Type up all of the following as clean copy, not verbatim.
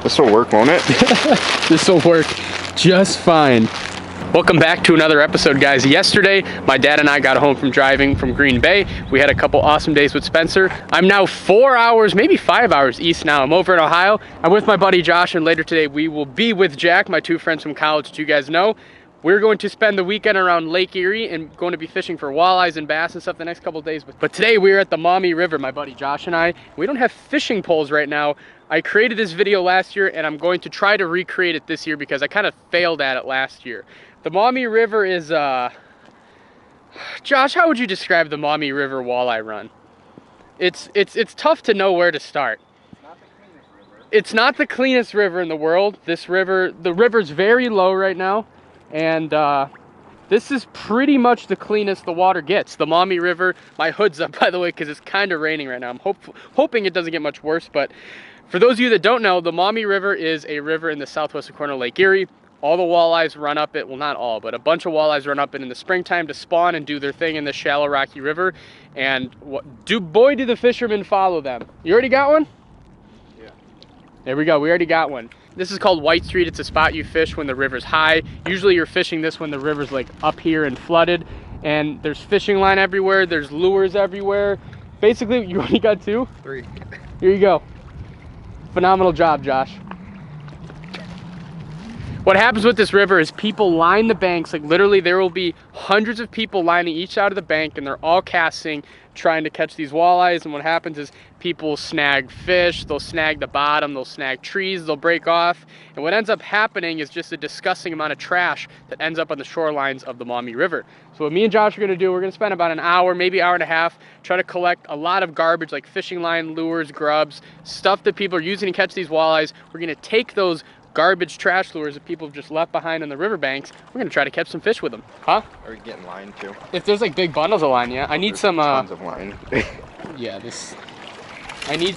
This will work, won't it? This will work just fine. Welcome back to another episode, guys. Yesterday, my dad and I got home from driving from Green Bay. We had a couple awesome days with Spencer. I'm now 4 hours, maybe 5 hours east now. I'm over in Ohio. I'm with my buddy Josh, and later today we will be with Jack, my two friends from college that you guys know. We're going to spend the weekend around Lake Erie and going to be fishing for walleyes and bass and stuff the next couple of days. But today we're at the Maumee River, my buddy Josh and I. We don't have fishing poles right now. I created this video last year and I'm going to try to recreate it this year because I kind of failed at it last year. The Maumee River is, Josh, how would you describe the Maumee River walleye run? It's tough to know where to start. It's not the cleanest river in the world. The river's very low right now. And this is pretty much the cleanest the water gets. The Maumee River, my hood's up by the way because it's kind of raining right now. I'm hoping it doesn't get much worse, but for those of you that don't know, the Maumee River is a river in the southwestern corner of Lake Erie. All the walleyes run up it, well not all, but a bunch of walleyes run up it in the springtime to spawn and do their thing in the shallow rocky river. And do the fishermen follow them. You already got one? Yeah. There we go, we already got one. This is called White Street. It's a spot you fish when the river's high. Usually you're fishing this when the river's like up here and flooded. And there's fishing line everywhere, there's lures everywhere. Basically, you already got two? 3. Here you go. Phenomenal job, Josh. What happens with this river is people line the banks, like literally there will be hundreds of people lining each side of the bank and they're all casting, trying to catch these walleyes. And what happens is people snag fish, they'll snag the bottom, they'll snag trees, they'll break off. And what ends up happening is just a disgusting amount of trash that ends up on the shorelines of the Maumee River. So what me and Josh are gonna do, we're gonna spend about an hour, maybe hour and a half, try to collect a lot of garbage like fishing line, lures, grubs, stuff that people are using to catch these walleyes. We're gonna take those garbage trash lures that people have just left behind on the riverbanks. We're gonna try to catch some fish with them. Huh? Are we getting line too? If there's like big bundles of line, yeah. I need some tons of line. yeah, I need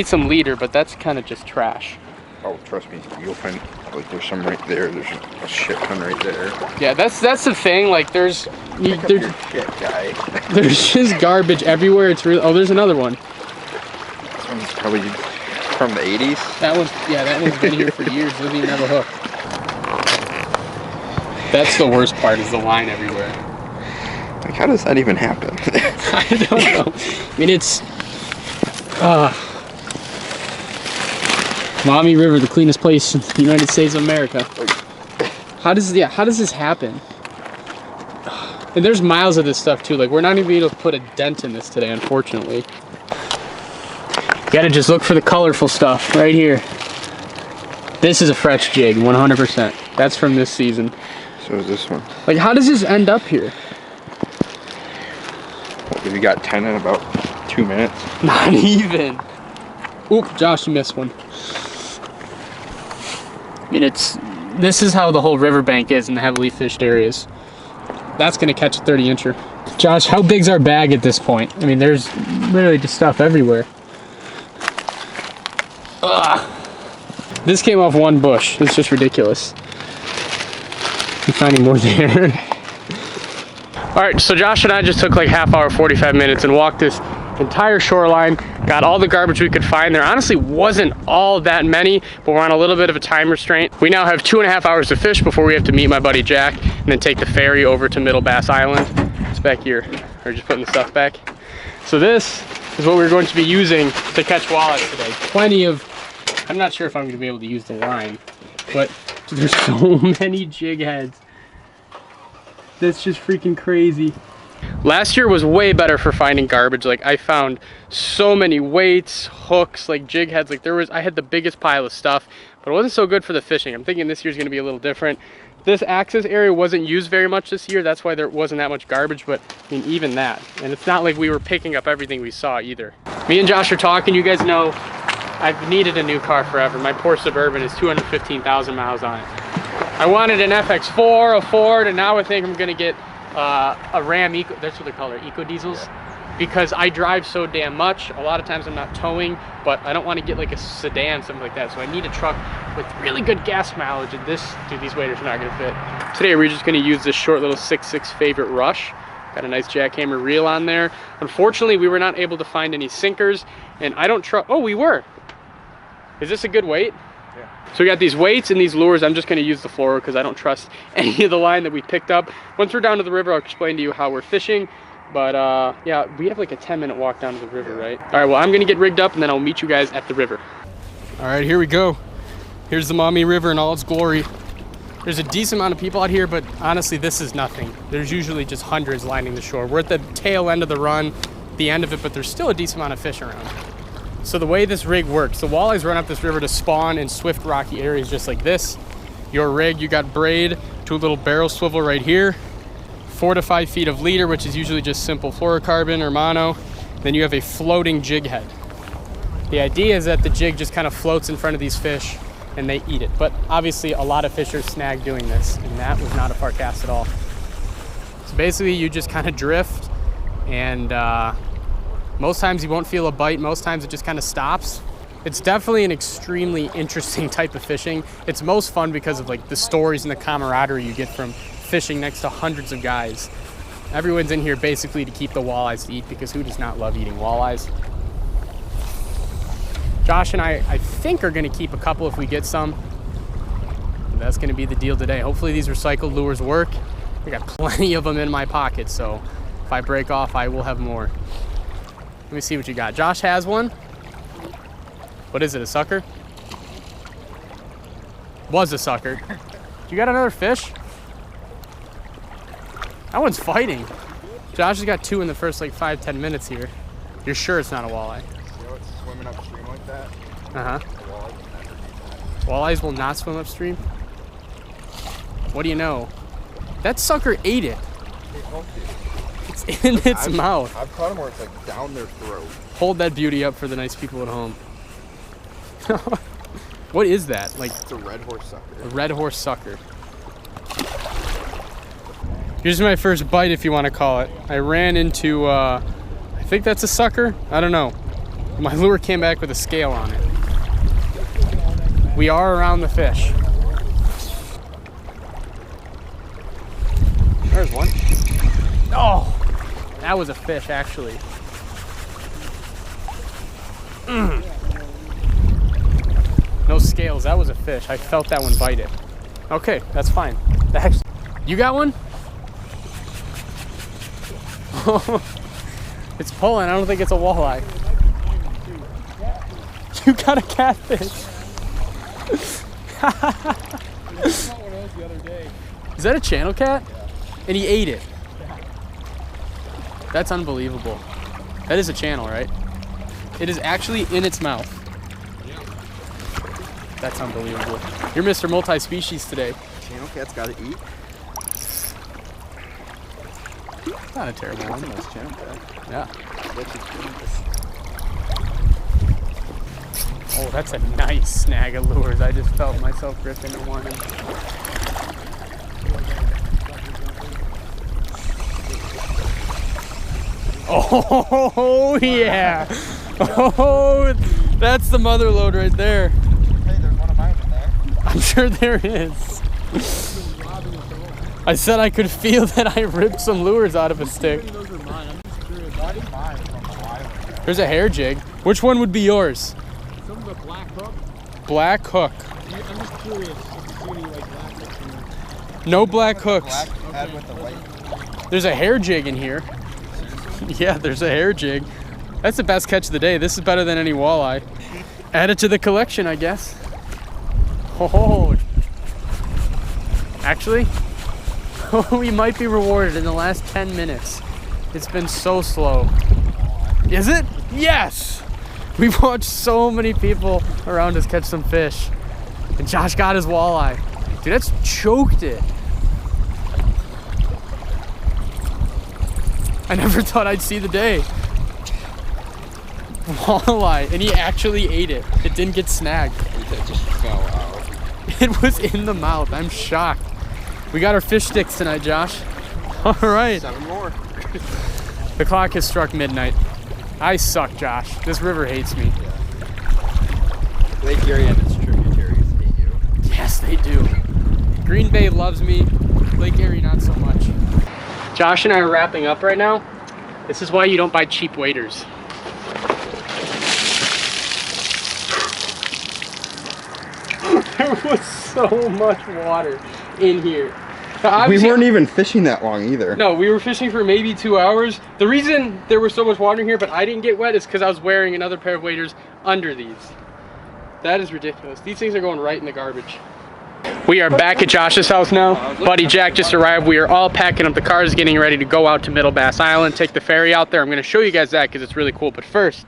some leader, but that's kind of just trash. Oh, trust me, you'll find like there's some right there. There's a shit ton right there. Yeah, that's the thing. Like there's shit, guy. There's just garbage everywhere. It's really there's another one. This one's probably from the 80s. That one's been here for years. Doesn't even have a hook. That's the worst part is the line everywhere. Like, how does that even happen? I don't know. I mean, it's Maumee River, the cleanest place in the United States of America. How does this happen? And there's miles of this stuff too. Like we're not even able to put a dent in this today, unfortunately. You gotta just look for the colorful stuff right here. This is a fresh jig, 100%. That's from this season. So is this one. Like, how does this end up here? We got 10 in about 2 minutes. Not even. Oop, Josh, you missed one. I mean, this is how the whole riverbank is in the heavily fished areas. That's gonna catch a 30-incher. Josh, how big's our bag at this point? I mean, there's literally just stuff everywhere. Ugh. This came off one bush. It's just ridiculous. I'm finding more there. All right, so Josh and I just took like half hour, 45 minutes and walked this entire shoreline, got all the garbage we could find. There honestly wasn't all that many, but we're on a little bit of a time restraint. We now have 2.5 hours to fish before we have to meet my buddy Jack and then take the ferry over to Middle Bass Island. It's back here, or just putting the stuff back. So this is what we're going to be using to catch walleyes today. Plenty of, I'm not sure if I'm going to be able to use the line, but there's so many jig heads. That's just freaking crazy. Last year was way better for finding garbage. Like I found so many weights, hooks, like jig heads. Like I had the biggest pile of stuff, but it wasn't so good for the fishing. I'm thinking this year's gonna be a little different. This access area wasn't used very much this year. That's why there wasn't that much garbage, but I mean, even that. And it's not like we were picking up everything we saw either. Me and Josh are talking. You guys know I've needed a new car forever. My poor Suburban is 215,000 miles on it. I wanted an FX4, a Ford, and now I think I'm gonna get a Ram Eco, that's what they call it, Eco Diesels. Because I drive so damn much. A lot of times I'm not towing, but I don't want to get like a sedan, something like that. So I need a truck with really good gas mileage, and these waders are not gonna fit. Today we're just gonna use this short little 6.6 Favorite Rush. Got a nice jackhammer reel on there. Unfortunately, we were not able to find any sinkers, and I don't trust, oh, we were. Is this a good weight? Yeah. So we got these weights and these lures. I'm just gonna use the fluoro because I don't trust any of the line that we picked up. Once we're down to the river, I'll explain to you how we're fishing. But yeah, we have like a 10-minute walk down to the river, right? All right, well, I'm gonna get rigged up and then I'll meet you guys at the river. All right, here we go. Here's the Maumee River in all its glory. There's a decent amount of people out here, but honestly, this is nothing. There's usually just hundreds lining the shore. We're at the tail end of the run, the end of it, but there's still a decent amount of fish around. So the way this rig works, the walleyes run up this river to spawn in swift rocky areas just like this. Your rig, you got braid to a little barrel swivel right here, 4 to 5 feet of leader, which is usually just simple fluorocarbon or mono. Then you have a floating jig head. The idea is that the jig just kind of floats in front of these fish and they eat it. But obviously a lot of fish are snagged doing this, and that was not a far cast at all. So basically you just kind of drift, and most times you won't feel a bite. Most times it just kind of stops. It's definitely an extremely interesting type of fishing. It's most fun because of like the stories and the camaraderie you get from fishing next to hundreds of guys. Everyone's in here basically to keep the walleyes to eat, because who does not love eating walleyes? Josh and I think, are gonna keep a couple if we get some. That's gonna be the deal today. Hopefully these recycled lures work. I got plenty of them in my pocket, so if I break off, I will have more. Let me see what you got. Josh has one. What is it, a sucker? Was a sucker. You got another fish? That one's fighting. Josh has got 2 in the first like 5-10 minutes here. You're sure it's not a walleye? You know, it's swimming upstream like that. Uh-huh. The Walleyes will not swim upstream? What do you know? That sucker ate it. It's in its mouth. I've caught them where it's like down their throat. Hold that beauty up for the nice people at home. What is that? Like, it's a red horse sucker. A red horse sucker. Here's my first bite, if you want to call it. I ran into, I think that's a sucker. I don't know. My lure came back with a scale on it. We are around the fish. There's one. Oh, that was a fish, actually. No scales, that was a fish. I felt that one bite it. Okay, that's fine. You got one? It's pulling. I don't think it's a walleye. You got a catfish. Is that a channel cat? Yeah. And he ate it. That's unbelievable. That is a channel, right? It is actually in its mouth. That's unbelievable. You're Mr. Multi-species today. Channel cat's got to eat. Not a terrible one. That's a nice channel cat. Yeah. Oh, that's a nice snag of lures. I just felt myself grip into one. Oh, yeah. Oh, that's the mother load right there. Hey, there's one of mine in there. I'm sure there is. I said I could feel that I ripped some lures out of a stick. Those are mine. I'm just curious. Why did mine from the island? There's a hair jig. Which one would be yours? Some of the black hook. Black hook. I'm just curious if you see any like black hooks in there. No black hooks. Black head with the white. There's a hair jig in here. Yeah, there's a hair jig. That's the best catch of the day. This is better than any walleye. Add it to the collection, I guess. Oh. Actually, we might be rewarded in the last 10 minutes. It's been so slow. Is it? Yes! We've watched so many people around us catch some fish. And Josh got his walleye. Dude, that's choked it. I never thought I'd see the day. Walleye, and he actually ate it. It didn't get snagged. It just fell out. It was in the mouth. I'm shocked. We got our fish sticks tonight, Josh. All right. 7 more. The clock has struck midnight. I suck, Josh. This river hates me. Yeah. Lake Erie and its tributaries hate you. Yes, they do. Green Bay loves me. Lake Erie, not so much. Josh and I are wrapping up right now. This is why you don't buy cheap waders. There was so much water in here. We weren't even fishing that long either. No, we were fishing for maybe 2 hours. The reason there was so much water in here, but I didn't get wet, is because I was wearing another pair of waders under these. That is ridiculous. These things are going right in the garbage. We are back at Josh's house now. Buddy Jack just arrived. We are all packing up the cars, getting ready to go out to Middle Bass Island, take the ferry out there. I'm going to show you guys that because it's really cool. But first,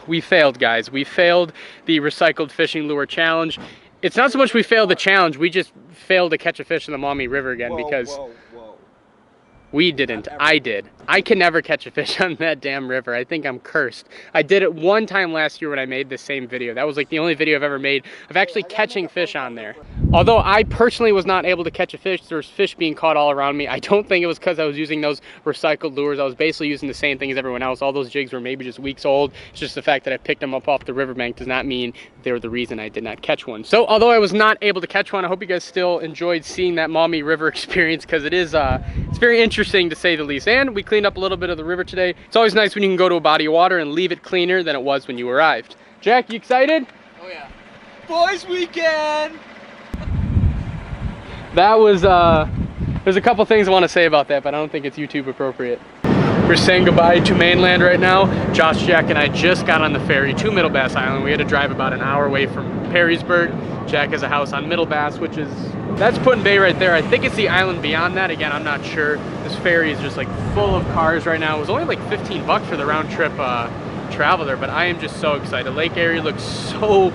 we failed, guys. We failed the recycled fishing lure challenge. It's not so much we failed the challenge, we just failed to catch a fish in the Maumee River again because we didn't. I did. I can never catch a fish on that damn river. I think I'm cursed. I did it one time last year when I made the same video. That was like the only video I've ever made of actually catching fish on there. Although I personally was not able to catch a fish, there was fish being caught all around me. I don't think it was because I was using those recycled lures. I was basically using the same thing as everyone else. All those jigs were maybe just weeks old. It's just the fact that I picked them up off the riverbank does not mean they were the reason I did not catch one. So although I was not able to catch one, I hope you guys still enjoyed seeing that Maumee River experience because it is it's very interesting to say the least. And we cleaned up a little bit of the river today. It's always nice when you can go to a body of water and leave it cleaner than it was when you arrived. Jack, you excited? Oh yeah. Boys weekend! That was, there's a couple things I want to say about that, but I don't think it's YouTube appropriate. We're saying goodbye to mainland right now. Josh, Jack, and I just got on the ferry to Middle Bass Island. We had to drive about an hour away from Perrysburg. Jack has a house on Middle Bass, which is, that's Put-in Bay right there. I think it's the island beyond that. Again, I'm not sure. This ferry is just like full of cars right now. It was only like 15 bucks for the round trip travel there, but I am just so excited. Lake Erie looks so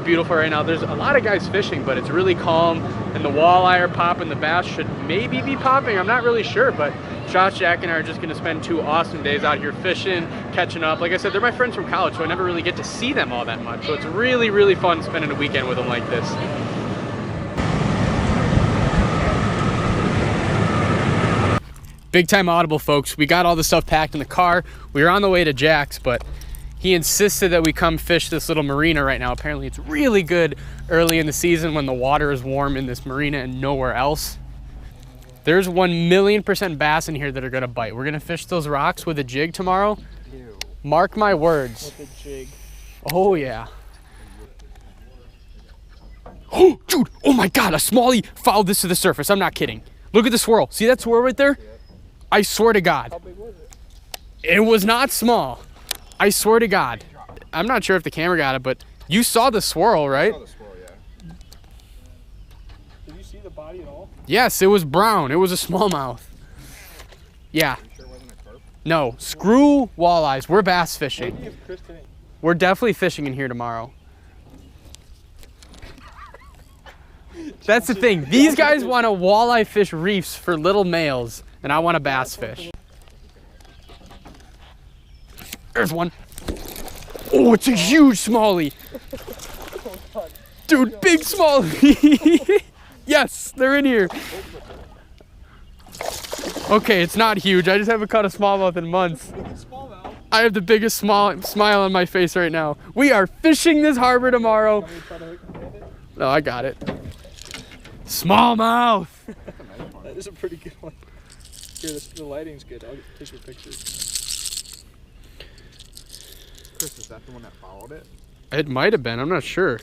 beautiful right now. There's a lot of guys fishing, but it's really calm, and the walleye are popping. The bass should maybe be popping. I'm not really sure, but Josh, Jack, and I are just gonna spend 2 awesome days out here fishing, catching up. Like I said, they're my friends from college, so I never really get to see them all that much. So it's really fun spending a weekend with them like this. Big time audible, folks. We got all the stuff packed in the car. We were on the way to Jack's, but he insisted that we come fish this little marina right now. Apparently it's really good early in the season when the water is warm in this marina and nowhere else. There's 1,000,000% bass in here that are gonna bite. We're gonna fish those rocks with a jig tomorrow. Ew. Mark my words. With a jig. Oh yeah. Oh, dude, oh my God, a smallie followed this to the surface. I'm not kidding. Look at the swirl. See that swirl right there? I swear to God. How big was it? It was not small. I swear to God. I'm not sure if the camera got it, but you saw the swirl, right? I saw the swirl, yeah. Did you see the body at all? Yes, it was brown. It was a smallmouth. Yeah. You sure it wasn't a carp? No, screw walleyes. We're bass Maybe fishing. if Chris didn't. We're definitely fishing in here tomorrow. That's the thing. These guys want to walleye fish reefs for little males, and I want to bass fish. There's one. Oh, it's a huge smallie. Dude, big smallie. Yes, they're in here. Okay, it's not huge. I just haven't caught a smallmouth in months. I have the biggest smile on my face right now. We are fishing this harbor tomorrow. No, I got it. Smallmouth. That is a pretty good one. Here, the lighting's good. I'll take your picture. Chris, is that the one that followed it? It might have been. I'm not sure.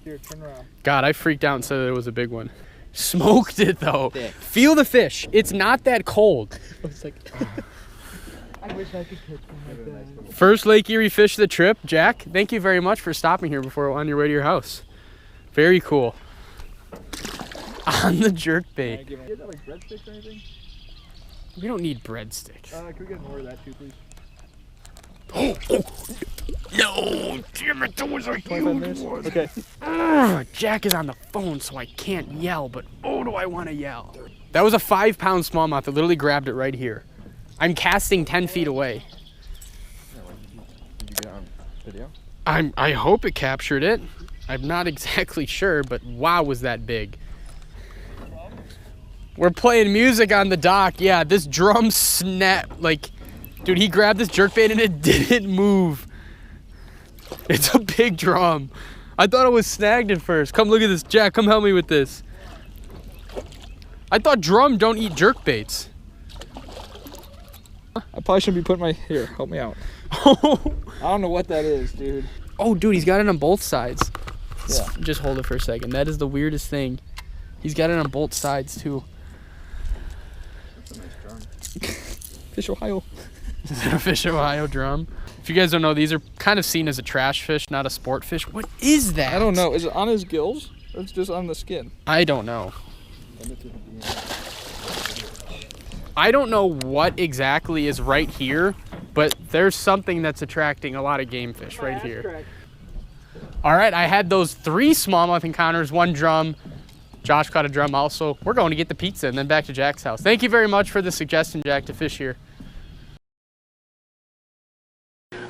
Here, turn around. God, I freaked out and said that it was a big one. Smoked it though. Feel the fish. It's not that cold. I was like, I wish I could catch one like that. First Lake Erie fish of the trip. Jack, thank you very much for stopping here before on your way to your house. Very cool. On the jerk bait. Can I get that like breadsticks or anything? We don't need breadsticks. Can we get more of that too, please? Oh, no, damn it, that was a 25 huge minutes? one. Okay. Jack is on the phone, so I can't yell, but oh, do I want to yell. That was a 5-pound smallmouth that literally grabbed it right here. I'm casting 10 feet away. Did you get it on video? I hope it captured it. I'm not exactly sure, but wow, was that big. We're playing music on the dock. Yeah, this drum snap, like, dude, he grabbed this jerkbait and it didn't move. It's a big drum. I thought it was snagged at first. Come look at this. Jack, come help me with this. I thought drum don't eat jerkbaits. I probably shouldn't be putting my, here, help me out. I don't know what that is, dude. Oh, dude, he's got it on both sides. Yeah. Just hold it for a second. That is the weirdest thing. He's got it on both sides, too. That's a nice drum. Fish Ohio. Is that a Fish Ohio drum? If you guys don't know, these are kind of seen as a trash fish, not a sport fish. What is that? I don't know. Is it on his gills or it's just on the skin? I don't know. I don't know what exactly is right here, but there's something that's attracting a lot of game fish right here. All right, I had those 3 smallmouth encounters, 1 drum. Josh caught a drum also. We're going to get the pizza and then back to Jack's house. Thank you very much for the suggestion, Jack, to fish here.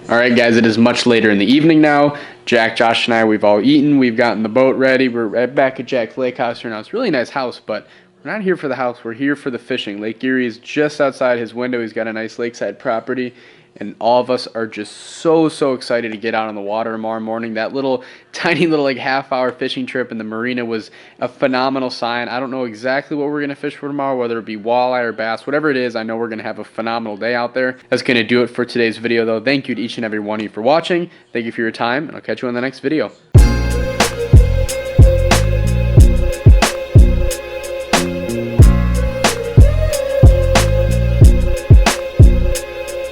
All right, guys, it is much later in the evening now. Jack, Josh, and I, we've all eaten. We've gotten the boat ready. We're right back at Jack's lake house here now. It's a really nice house, but we're not here for the house. We're here for the fishing. Lake Erie is just outside his window. He's got a nice lakeside property, and all of us are just so excited to get out on the water tomorrow morning. That little tiny little like half-hour fishing trip in the Marina was a phenomenal sign. I don't know exactly what we're going to fish for tomorrow, whether it be walleye or bass, whatever it is. I know we're going to have a phenomenal day out there. That's going to do it for today's video, though. Thank you to each and every one of you for watching. Thank you for your time, and I'll catch you on the next video.